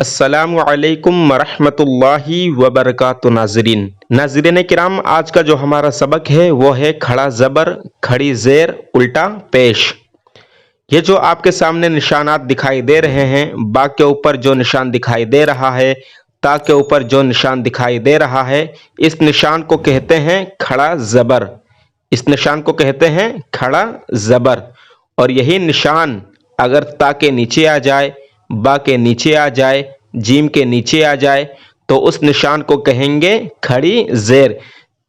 अस्सलामु अलैकुम वरहमतुल्लाहि वबरकातुहू। नाज़रीन किराम, आज का जो हमारा सबक है वो है खड़ा ज़बर, खड़ी ज़ेर, उल्टा पेश। ये जो आपके सामने निशानात दिखाई दे रहे हैं, बा के ऊपर जो निशान दिखाई दे रहा है, ता के ऊपर जो निशान दिखाई दे रहा है, इस निशान को कहते हैं खड़ा ज़बर। इस निशान को कहते हैं खड़ा ज़बर। और यही निशान अगर ता के नीचे आ जाए, बा के नीचे आ जाए, जीम के नीचे आ जाए, तो उस निशान को कहेंगे खड़ी ज़ेर।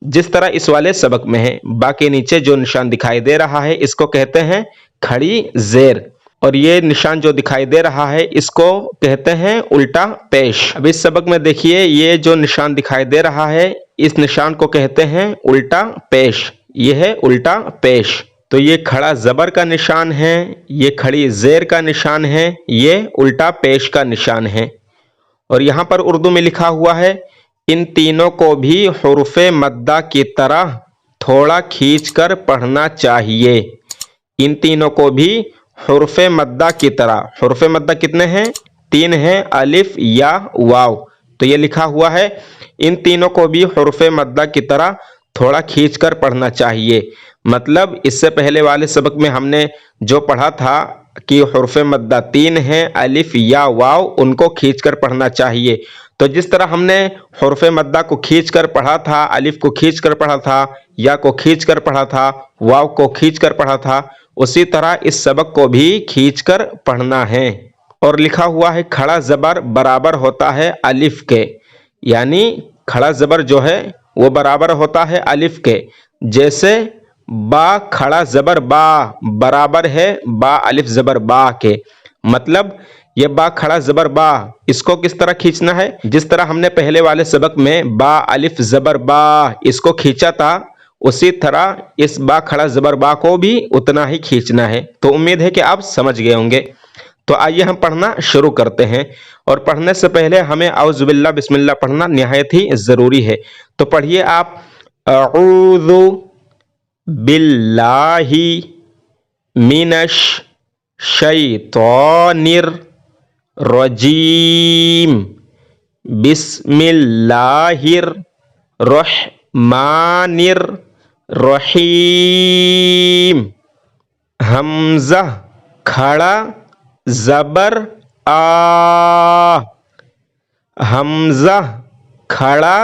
जिस तरह इस वाले सबक में है, बा के नीचे जो निशान दिखाई दे रहा है इसको कहते हैं खड़ी ज़ेर, और ये निशान जो दिखाई दे रहा है इसको कहते हैं उल्टा पेश। अब इस सबक में देखिए, ये जो निशान दिखाई दे रहा है इस निशान को कहते हैं उल्टा पेश। ये है उल्टा पेश। तो ये खड़ा ज़बर का निशान है, ये खड़ी ज़ेर का निशान है, ये उल्टा पेश का निशान है। और यहाँ पर उर्दू में लिखा हुआ है, इन तीनों को भी हुर्फ़े मद्दा की तरह थोड़ा खींचकर पढ़ना चाहिए। इन तीनों को भी हुर्फ़े मद्दा की तरह, हुर्फ़े मद्दा कितने हैं? 3 हैं, अलिफ, या, वाव। तो ये लिखा हुआ है, इन तीनों को भी हुर्फ़े मद्दा की तरह थोड़ा खींचकर पढ़ना चाहिए। मतलब इससे पहले वाले सबक में हमने जो पढ़ा था कि हुर्फ़े मद्दा 3 हैं, अलिफ, या, वाव, उनको खींचकर पढ़ना चाहिए। तो जिस तरह हमने हुर्फ़े मद्दा को खींचकर पढ़ा था, अलिफ को खींचकर पढ़ा था, या को खींचकर पढ़ा था, वाव को खींचकर पढ़ा था, उसी तरह इस सबक को भी खींचकर पढ़ना है। और लिखा हुआ है खड़ा ज़बर बराबर होता है अलिफ के, यानी खड़ा ज़बर जो है वो बराबर होता है अलिफ के। जैसे बा खड़ा ज़बर बा बराबर है बा अलिफ ज़बर बा के। मतलब ये बा खड़ा ज़बर बा, इसको किस तरह खींचना है? जिस तरह हमने पहले वाले सबक में बा अलिफ ज़बर बा इसको खींचा था, उसी तरह इस बा खड़ा ज़बर बा को भी उतना ही खींचना है। तो उम्मीद है कि आप समझ गए होंगे। तो आइए हम पढ़ना शुरू करते हैं। और पढ़ने से पहले हमें औज़ु बिल्लाह बिस्मिल्लाह पढ़ना निहायत ही ज़रूरी है। तो पढ़िए आप, अऊज़ु बिल्लाहि मिनश शैतानिर रजीम, बिस्मिल्लाहिर रहमानिर रहीम। हमज़ा खड़ा ज़बर आ, हमज़ा खड़ा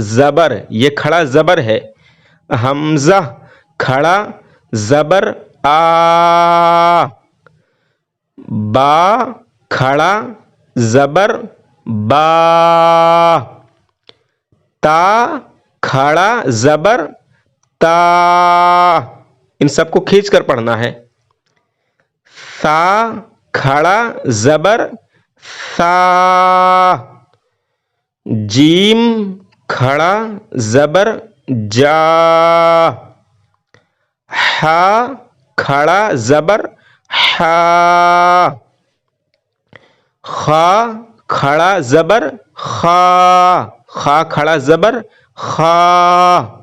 ज़बर, ये खड़ा ज़बर है। हमज़ा खड़ा ज़बर आ, बा खड़ा ज़बर बा, ता खड़ा ज़बर ता। इन सबको खींच कर पढ़ना है। सा खड़ा ज़बर सा, जीम खड़ा ज़बर जा, हा खड़ा ज़बर हा, खा खड़ा ज़बर खा, खा खड़ा ज़बर खा,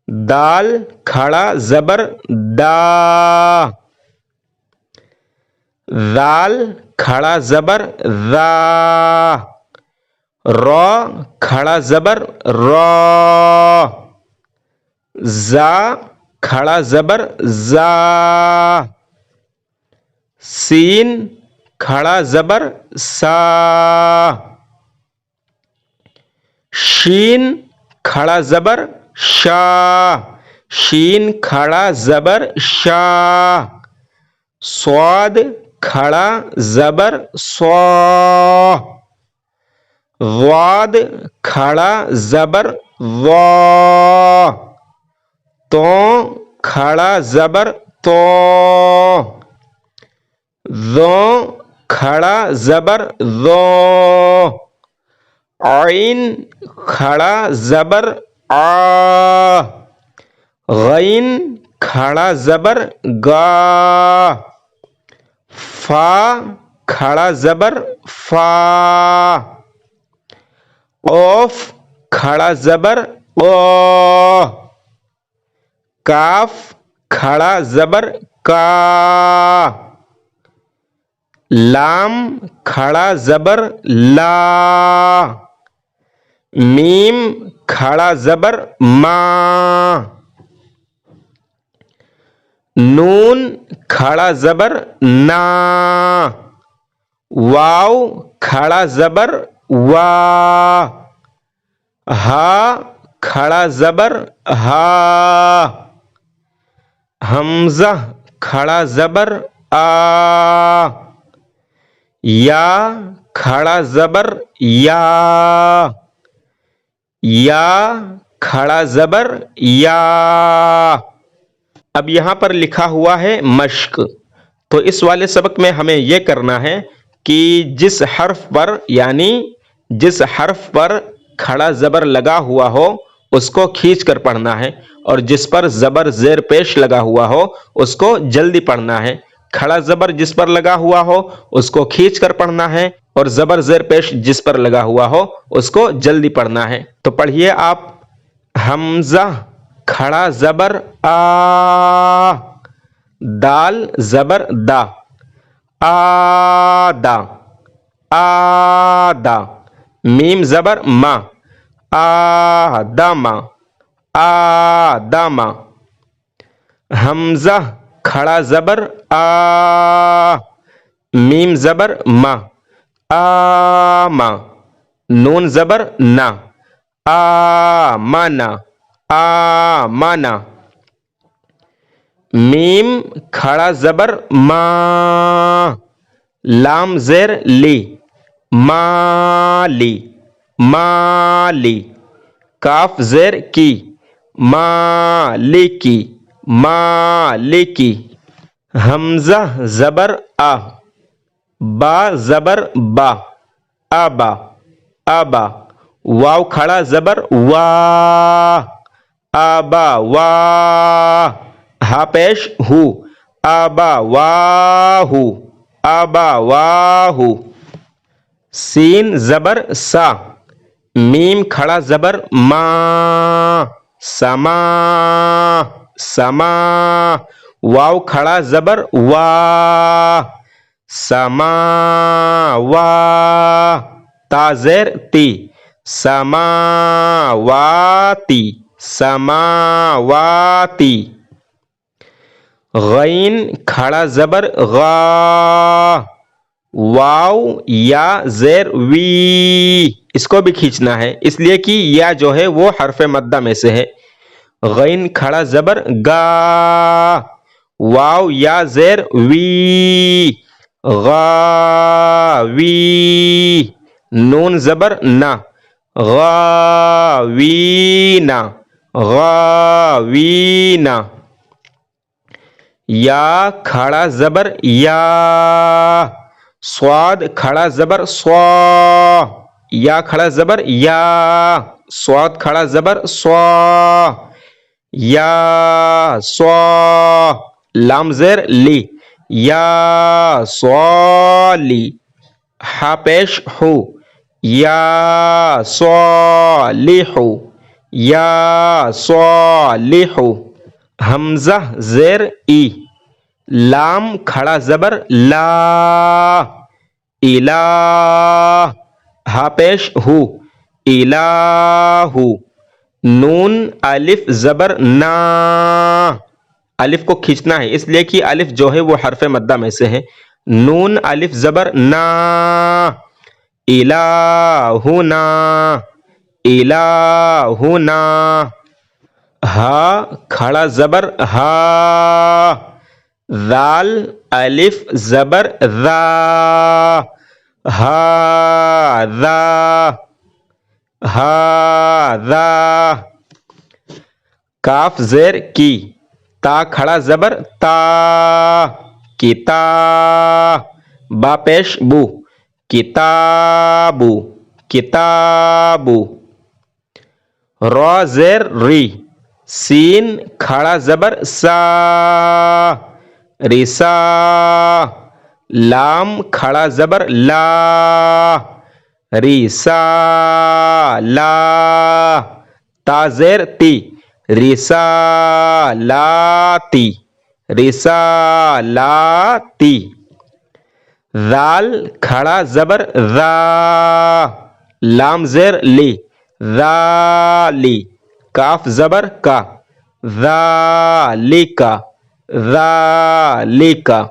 दाल खड़ा ज़बर दा, दाल खड़ा ज़बर दा, रॉ खड़ा ज़बर रॉ, जा खड़ा ज़बर जा, सीन खड़ा ज़बर सा, शीन खड़ा ज़बर शा, शीन खड़ा ज़बर शा, स्वाद खड़ा ज़बर स्वा, वाद खड़ा ज़बर वा, तो खड़ा ज़बर तो, ज़ो खड़ा ज़बर ज़ो, आइन खड़ा ज़बर आ, गैन खड़ा ज़बर गा, फा खड़ा ज़बर फा, औफ खड़ा ज़बर ओ, काफ खड़ा ज़बर का, لام کھڑا زبر لا، میم کھڑا زبر ما، نون کھڑا زبر نا، واو کھڑا زبر وا، ہا کھڑا زبر ہا، حمزہ کھڑا زبر آ، یا کھڑا زبر یا، یا کھڑا زبر یا۔ اب یہاں پر لکھا ہوا ہے مشق، تو اس والے سبق میں ہمیں یہ کرنا ہے کہ جس حرف پر یعنی جس حرف پر کھڑا زبر لگا ہوا ہو اس کو کھینچ کر پڑھنا ہے، اور جس پر زبر زیر پیش لگا ہوا ہو اس کو جلدی پڑھنا ہے۔ کھڑا زبر جس پر لگا ہوا ہو اس کو کھینچ کر پڑھنا ہے، اور زبر زیر پیش جس پر لگا ہوا ہو اس کو جلدی پڑھنا ہے۔ تو پڑھیے آپ، حمزہ کھڑا زبر آ، دال زبر دا، آدا، آدا، میم زبر ما، آدما، آدما، حمزہ کھڑا زبر آ، میم زبر ما، آما، نون زبر نا، آمنا، آمنا، میم کھڑا زبر ما، لام زیر لی، مالی، مالی، کاف زیر کی، مالکی، مالکی، حمزہ زبر آ، با زبر با، آبا، آبا، واو کھڑا زبر وا، آبا وا، ہا پیش ہو، آبا واہو، آبا واہو، سین زبر سا، میم کھڑا زبر ما، سما، سما، واو کھڑا زبر وا، سما وا، تا زیر تی، سماواتی، سماواتی، غین کھڑا زبر غا، واو یا زیر وی، اس کو بھی کھینچنا ہے اس لیے کہ یا جو ہے وہ حرف مدہ میں سے ہے۔ غین کھڑا زبر گا، واو یا زیر وی، غاوی، نون زبر نا، غاوینا، غاوینا، یا کھڑا زبر یا، صاد کھڑا زبر سوا، یا کھڑا زبر یا، صاد کھڑا زبر سوا، یا سوا، لام زیر لی، یا صالی، ہا پیش ہو، یا صالحو، یا صالحو، حمزہ زیر ای، لام کھڑا زبر لا، الہ، ہا پیش ہو، الہو، نون الف زبر نا، الف کو کھینچنا ہے اس لیے کہ الف جو ہے وہ حرف مدہ میں سے ہے۔ نون الف زبر نا، الہنا، الہنا، ہا کھڑا زبر ہا، ذال الف زبر ذا، ہاذا، ہاذا، کاف زیر کی، تا کھڑا زبر تا، کتا، با پیش بو، کتابو، کتابو، را زیر ری، سین کھڑا زبر سا، رسا، لام کھڑا زبر لا، رسالا، تا زیر تی، رسالاتی، رسالاتی، ذال کھڑا زبر ذا، لام زیر لی، ذالی، کاف زبر کا، ذالکا، ذالکا،